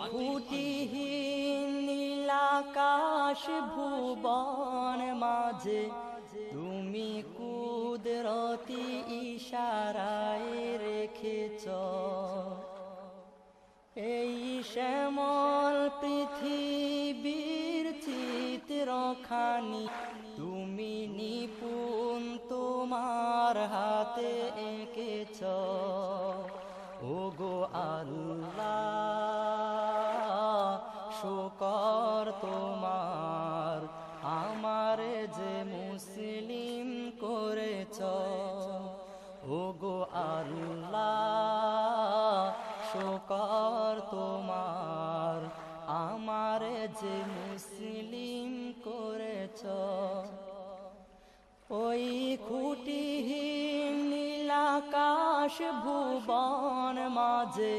খুঁটিহীন নীলাকাশ ভুবন মাঝে তুমি কুদরতি ইশারায় রেখেছ এই শ্যামল পৃথিবীর চিত্রখানি তুমি নিপুণ তোমার হাতে এঁকেছ ওগো আল্লাহ শুকর তোমার আমার যে মুসলিম করেছ ওগো আল্লাহ শুকর তোমার আমার যে মুসলিম করেছ ওই খুঁটিহীন নীলাকাশ ভুবন মাঝে